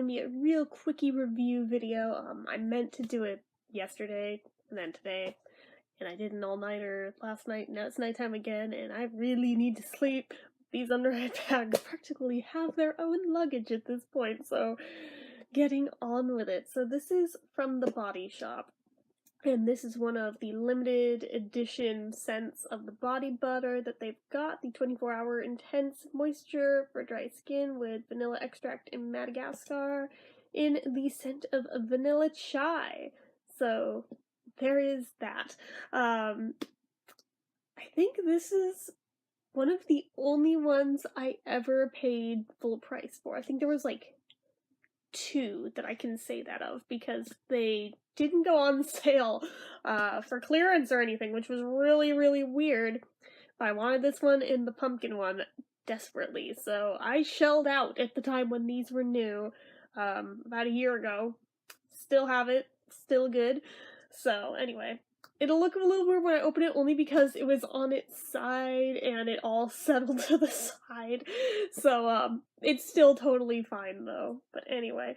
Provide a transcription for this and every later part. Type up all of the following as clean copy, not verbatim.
gonna be a real quickie review video. I meant to do it yesterday and then today, and I did an all-nighter last night. Now it's nighttime again, and I really need to sleep. These under-eye bags practically have their own luggage at this point, so getting on with it. So this is from the Body Shop. And this is one of the limited edition scents of the body butter that they've got. The 24-hour intense moisture for dry skin with vanilla extract in Madagascar in the scent of vanilla chai. So there is that. I think this is one of the only ones I ever paid full price for. I think there was like 2 that I can say that of because they didn't go on sale for clearance or anything, which was really, really weird. But I wanted this one and the pumpkin one desperately, so I shelled out at the time when these were new, about a year ago. Still have it, still good. So anyway, it'll look a little weird when I open it only because it was on its side and it all settled to the side. So it's still totally fine though. But anyway,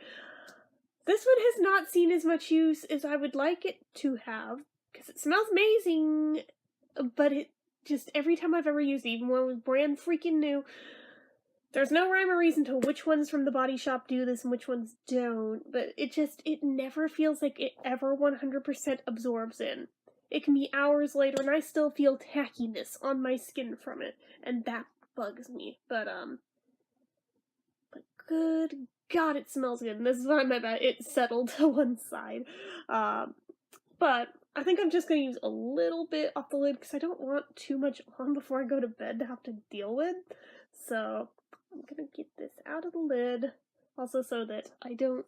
this one has not seen as much use as I would like it to have, because it smells amazing, but it just, every time I've ever used it, even when it was brand freaking new, there's no rhyme or reason to which ones from the Body Shop do this and which ones don't, but it never feels like it ever 100% absorbs in. It can be hours later and I still feel tackiness on my skin from it, and that bugs me, but good God, it smells good, and this is what I meant by it settled to one side. But I think I'm just going to use a little bit off the lid because I don't want too much on before I go to bed to have to deal with. So I'm going to get this out of the lid, also so that I don't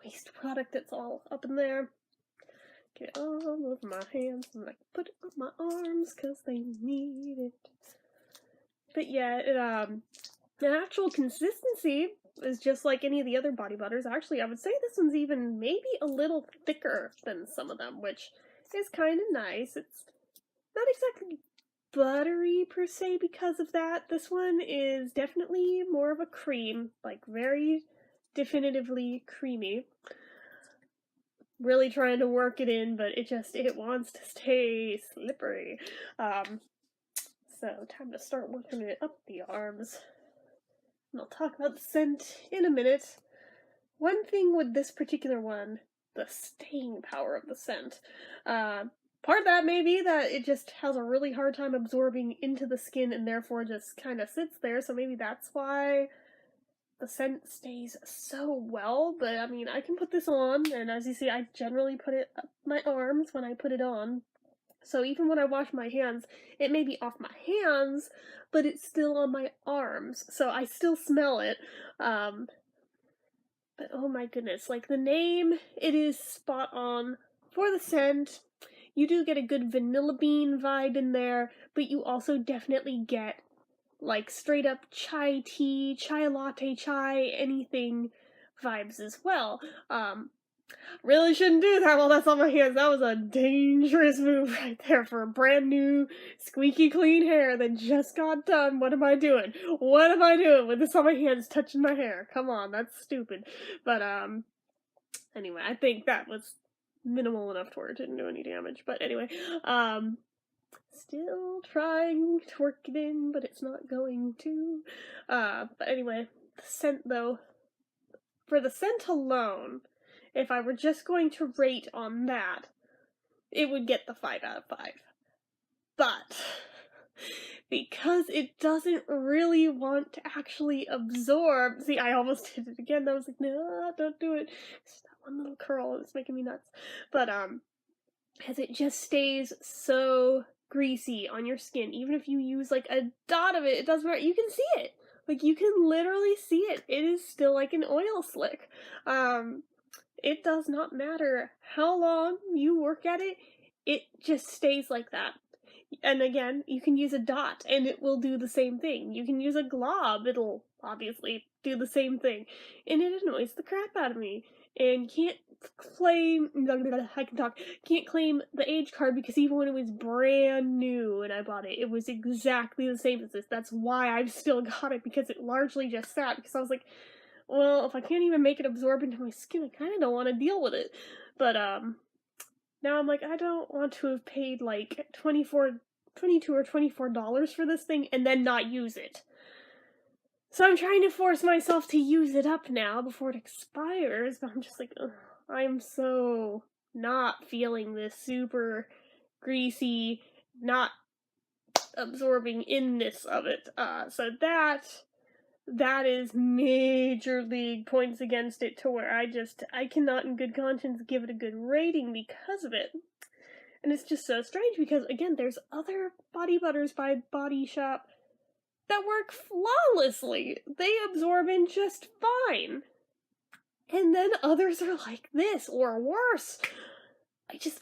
waste product that's all up in there. Get it all over my hands and I put it on my arms because they need it. But yeah, the actual consistency is just like any of the other body butters. Actually, I would say this one's even maybe a little thicker than some of them, which is kind of nice. It's not exactly buttery per se because of that. This one is definitely more of a cream, like very definitively creamy. Really trying to work it in, but it wants to stay slippery. So time to start working it up the arms. And I'll talk about the scent in a minute. One thing with this particular one, the staying power of the scent. Part of that may be that it just has a really hard time absorbing into the skin and therefore just kind of sits there, so maybe that's why the scent stays so well. But I mean, I can put this on, and as you see, I generally put it up my arms when I put it on. So even when I wash my hands, it may be off my hands, but it's still on my arms, so I still smell it. But oh my goodness, like the name, it is spot on for the scent. You do get a good vanilla bean vibe in there, but you also definitely get like straight up chai tea, chai latte, chai anything vibes as well. Really shouldn't do that while that's on my hands. That was a dangerous move right there for a brand new, squeaky clean hair that just got done. What am I doing? What am I doing with this on my hands touching my hair? Come on, that's stupid. But, anyway, I think that was minimal enough to where it didn't do any damage. But anyway, still trying to work it in, but it's not going to. But anyway, the scent though, for the scent alone, if I were just going to rate on that, it would get the 5 out of 5. But because it doesn't really want to actually absorb, see, I almost did it again. I was like, no, don't do it. It's that one little curl that's making me nuts. But as it just stays so greasy on your skin, even if you use like a dot of it, it doesn't matter. You can see it. Like, you can literally see it. It is still like an oil slick. It does not matter how long you work at it, it just stays like that. And again, you can use a dot and it will do the same thing. You can use a glob, it'll obviously do the same thing. And it annoys the crap out of me. And can't claim the age card because even when it was brand new and I bought it, it was exactly the same as this. That's why I've still got it, because it largely just sat, because I was like, well, if I can't even make it absorb into my skin, I kind of don't want to deal with it. But, now I'm like, I don't want to have paid, like, $22 or $24 for this thing and then not use it. So I'm trying to force myself to use it up now before it expires, but I'm just like, ugh, I'm so not feeling this super greasy, not absorbing inness of it. So that is major league points against it, to where I cannot in good conscience give it a good rating because of it. And it's just so strange because, again, there's other body butters by Body Shop that work flawlessly. They absorb in just fine. And then others are like this, or worse.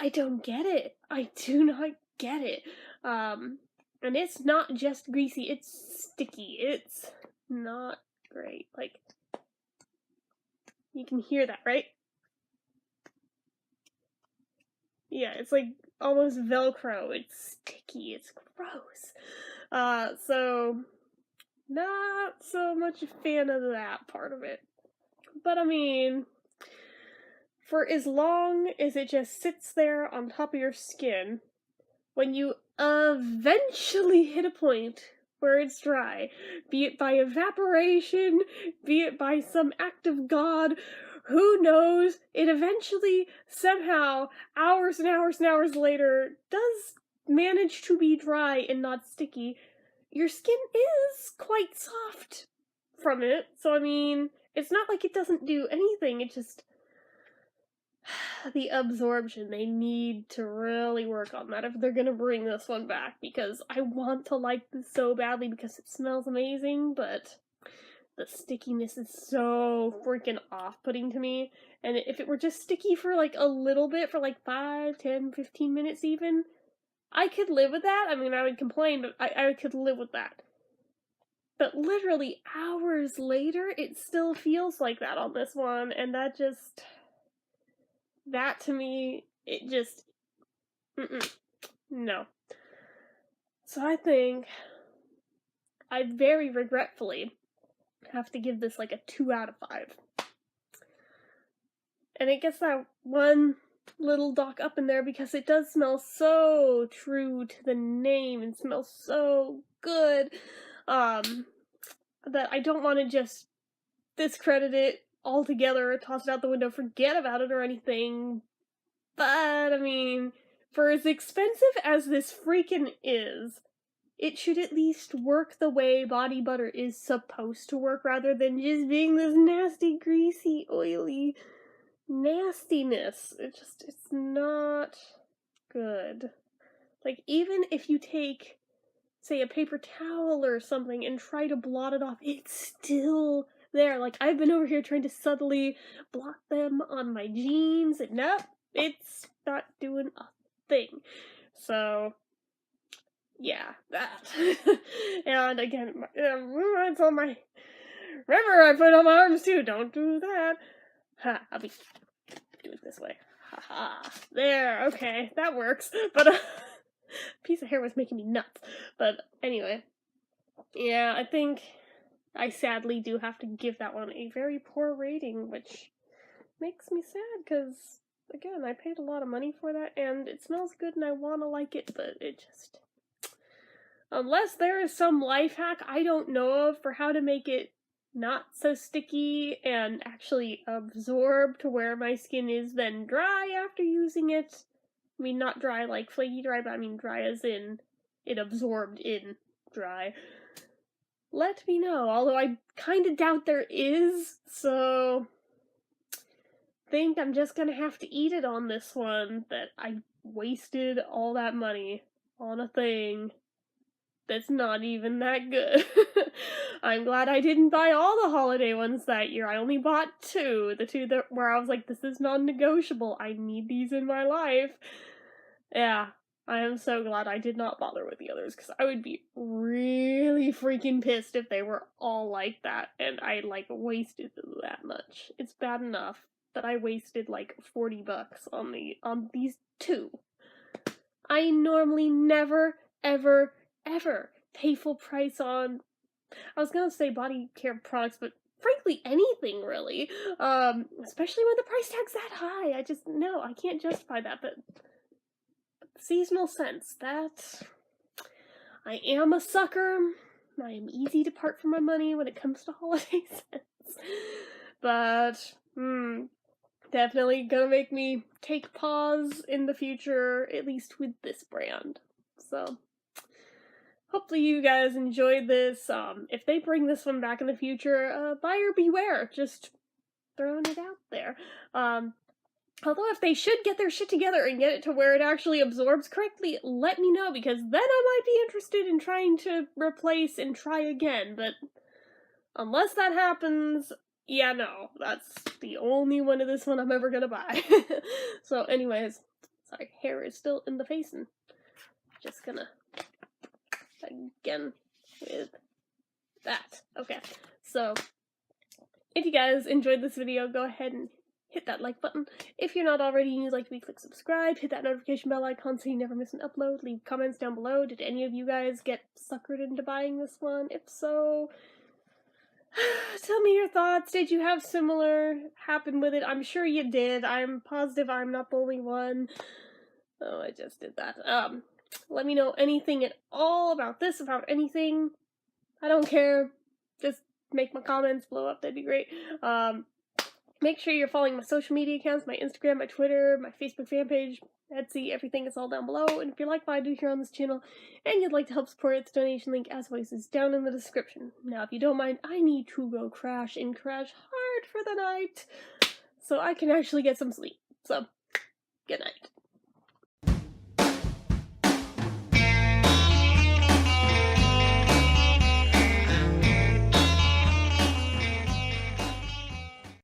I don't get it. I do not get it. And it's not just greasy, it's sticky. It's not great. Like, you can hear that, right? Yeah, it's like almost Velcro. It's sticky. It's gross. So not so much a fan of that part of it. But I mean, for as long as it just sits there on top of your skin, when you eventually hit a point where it's dry, be it by evaporation, be it by some act of God, who knows, it eventually, somehow, hours and hours and hours later, does manage to be dry and not sticky. Your skin is quite soft from it, so I mean, it's not like it doesn't do anything, it just... the absorption, they need to really work on that if they're gonna bring this one back, because I want to like this so badly because it smells amazing, but the stickiness is so freaking off-putting to me. And if it were just sticky for like a little bit, for like 5, 10, 15 minutes even, I could live with that. I mean, I would complain, but I could live with that. But literally hours later, it still feels like that on this one, and that to me, it just, no. So I think I very regretfully have to give this like a 2 out of 5. And it gets that one little dock up in there because it does smell so true to the name and smells so good, that I don't want to just discredit it altogether, toss it out the window, forget about it or anything. But, I mean, for as expensive as this freaking is, it should at least work the way body butter is supposed to work, rather than just being this nasty, greasy, oily nastiness. It's not good. Like, even if you take, say, a paper towel or something and try to blot it off, it's still there. Like, I've been over here trying to subtly blot them on my jeans, and nope, it's not doing a thing. So, yeah, that. And again, it's on my... Remember, I put on my arms too, don't do that. Ha, I'll do it this way. Haha. There, okay, that works. But a piece of hair was making me nuts. But anyway, yeah, I think I sadly do have to give that one a very poor rating, which makes me sad, because, again, I paid a lot of money for that, and it smells good and I want to like it, but it just... Unless there is some life hack I don't know of for how to make it not so sticky and actually absorb to where my skin is then dry after using it. I mean, not dry like flaky dry, but I mean dry as in it absorbed in dry. Let me know, although I kind of doubt there is, so think I'm just gonna have to eat it on this one, that I wasted all that money on a thing that's not even that good. I'm glad I didn't buy all the holiday ones that year. I only bought 2. The 2 that where I was like, this is non-negotiable. I need these in my life. Yeah, I am so glad I did not bother with the others, because I would be really freaking pissed if they were all like that, and I, like, wasted that much. It's bad enough that I wasted, like, $40 on these 2. I normally never, ever pay full price on, I was gonna say body care products, but frankly anything really, especially when the price tag's that high. I can't justify that, but seasonal scents, that, I am a sucker. I am easy to part from my money when it comes to holiday scents, but, definitely gonna make me take pause in the future, at least with this brand. So, hopefully you guys enjoyed this. If they bring this one back in the future, buyer beware. Just throwing it out there. Although if they should get their shit together and get it to where it actually absorbs correctly, let me know, because then I might be interested in trying to replace and try again, but unless that happens, yeah, no, that's the only one of this one I'm ever gonna buy. So anyways, sorry, hair is still in the face, and just gonna, again, with that. Okay, so, if you guys enjoyed this video, go ahead and hit that like button. If you're not already and you'd like to be, click subscribe, hit that notification bell icon so you never miss an upload, leave comments down below. Did any of you guys get suckered into buying this one? If so, tell me your thoughts. Did you have similar happen with it? I'm sure you did. I'm positive I'm not the only one. Oh, I just did that. Let me know anything at all about this, about anything. I don't care. Just make my comments blow up, that'd be great. Make sure you're following my social media accounts, my Instagram, my Twitter, my Facebook fan page, Etsy, everything is all down below. And if you like what I do here on this channel, and you'd like to help support it, the donation link, as always, is down in the description. Now, if you don't mind, I need to go crash hard for the night, so I can actually get some sleep. So, good night.